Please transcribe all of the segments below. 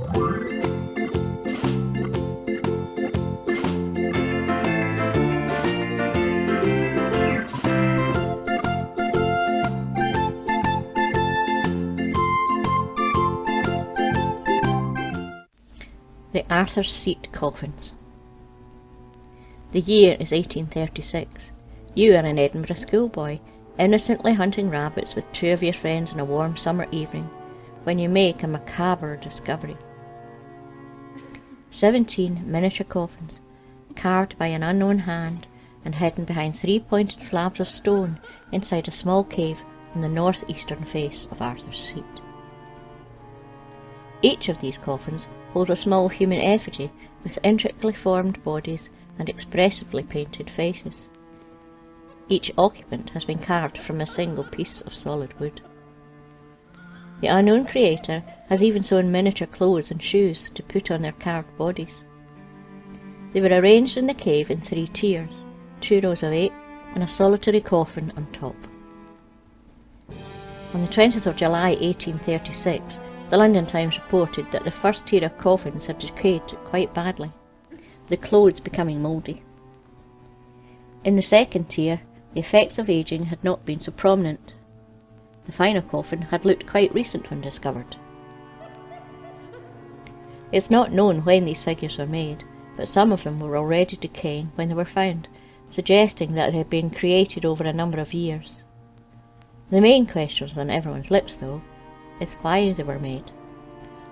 The Arthur's Seat Coffins. The year is 1836. You are an Edinburgh schoolboy, innocently hunting rabbits with two of your friends on a warm summer evening, when you make a macabre discovery. 17 miniature coffins, carved by an unknown hand and hidden behind 3 pointed slabs of stone inside a small cave on the north-eastern face of Arthur's Seat. Each of these coffins holds a small human effigy with intricately formed bodies and expressively painted faces. Each occupant has been carved from a single piece of solid wood. The unknown creator has even sewn miniature clothes and shoes to put on their carved bodies. They were arranged in the cave in 3 tiers, 2 rows of 8, and a solitary coffin on top. On the 20th of July 1836, the London Times reported that the first tier of coffins had decayed quite badly, the clothes becoming mouldy. In the second tier, the effects of ageing had not been so prominent. The final coffin had looked quite recent when discovered. It's not known when these figures were made, but some of them were already decaying when they were found, suggesting that they had been created over a number of years. The main question on everyone's lips, though, is why they were made.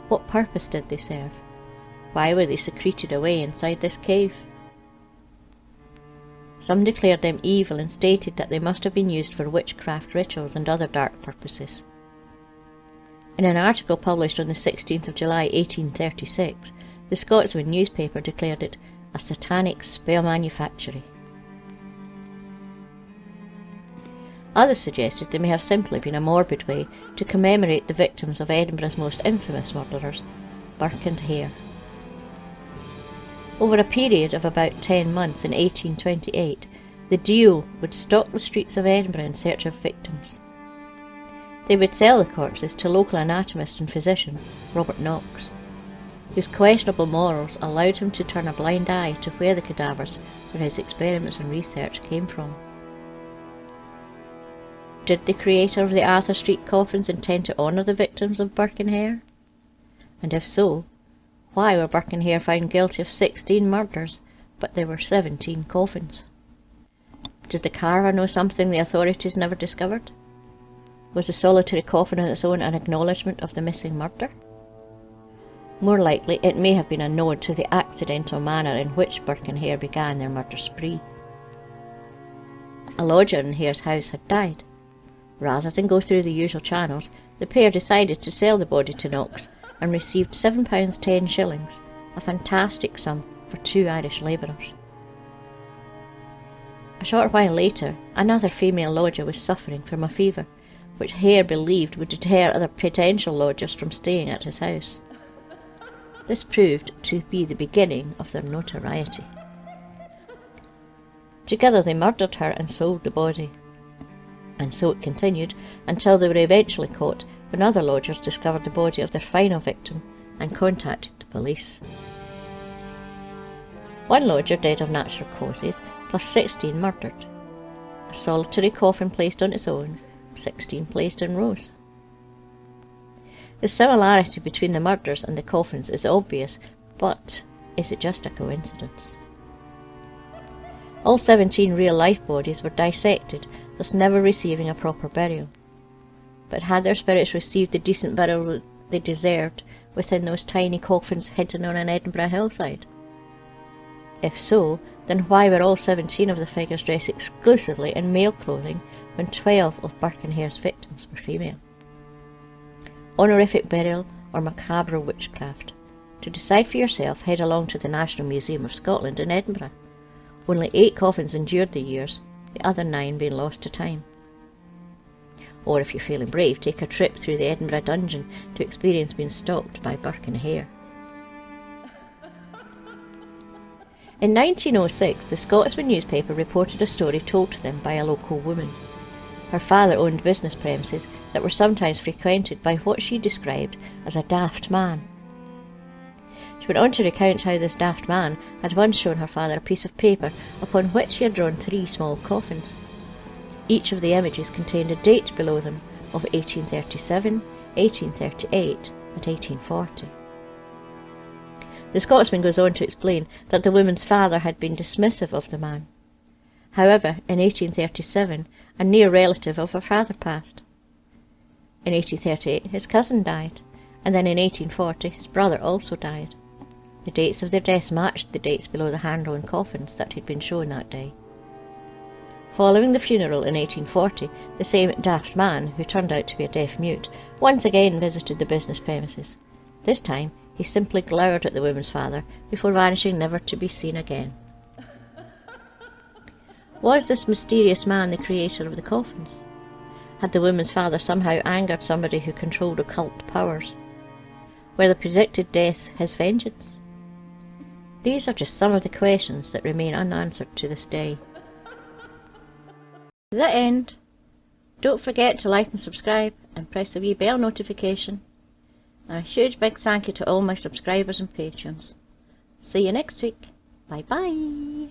What purpose did they serve? Why were they secreted away inside this cave? Some declared them evil and stated that they must have been used for witchcraft rituals and other dark purposes. In an article published on the 16th of July 1836, the Scotsman newspaper declared it a satanic spell manufactory. Others suggested they may have simply been a morbid way to commemorate the victims of Edinburgh's most infamous murderers, Burke and Hare. Over a period of about 10 months in 1828, the duo would stalk the streets of Edinburgh in search of victims. They would sell the corpses to local anatomist and physician, Robert Knox, whose questionable morals allowed him to turn a blind eye to where the cadavers for his experiments and research came from. Did the creator of the Arthur Street coffins intend to honour the victims of Burke and Hare? And if so, why were Burke and Hare found guilty of 16 murders, but there were 17 coffins? Did the carver know something the authorities never discovered? Was the solitary coffin on its own an acknowledgement of the missing murder? More likely, it may have been a nod to the accidental manner in which Burke and Hare began their murder spree. A lodger in Hare's house had died. Rather than go through the usual channels, the pair decided to sell the body to Knox and received £7 10 shillings, a fantastic sum for 2 Irish labourers. A short while later, another female lodger was suffering from a fever, which Hare believed would deter other potential lodgers from staying at his house. This proved to be the beginning of their notoriety. Together they murdered her and sold the body. And so it continued until they were eventually caught when other lodgers discovered the body of their final victim and contacted the police. One lodger died of natural causes, plus 16 murdered. A solitary coffin placed on its own, 16 placed in rows. The similarity between the murders and the coffins is obvious, but is it just a coincidence? All 17 real-life bodies were dissected, thus never receiving a proper burial. But had their spirits received the decent burial that they deserved within those tiny coffins hidden on an Edinburgh hillside? If so, then why were all 17 of the figures dressed exclusively in male clothing when 12 of Burke and Hare's victims were female? Honorific burial or macabre witchcraft? To decide for yourself, head along to the National Museum of Scotland in Edinburgh. Only 8 coffins endured the years, the other 9 being lost to time. Or if you're feeling brave, take a trip through the Edinburgh dungeon to experience being stalked by Burke and Hare. In 1906, the Scotsman newspaper reported a story told to them by a local woman. Her father owned business premises that were sometimes frequented by what she described as a daft man. She went on to recount how this daft man had once shown her father a piece of paper upon which he had drawn 3 small coffins. Each of the images contained a date below them of 1837, 1838 and 1840. The Scotsman goes on to explain that the woman's father had been dismissive of the man. However, in 1837, a near relative of her father passed. In 1838, his cousin died, and then in 1840, his brother also died. The dates of their deaths matched the dates below the hand-drawn coffins that had been shown that day. Following the funeral in 1840, the same daft man, who turned out to be a deaf-mute, once again visited the business premises. This time, he simply glowered at the woman's father before vanishing, never to be seen again. Was this mysterious man the creator of the coffins? Had the woman's father somehow angered somebody who controlled occult powers? Were the predicted deaths his vengeance? These are just some of the questions that remain unanswered to this day. The end. Don't forget to like and subscribe and press the wee bell notification. And a huge big thank you to all my subscribers and patrons. See you next week. Bye bye.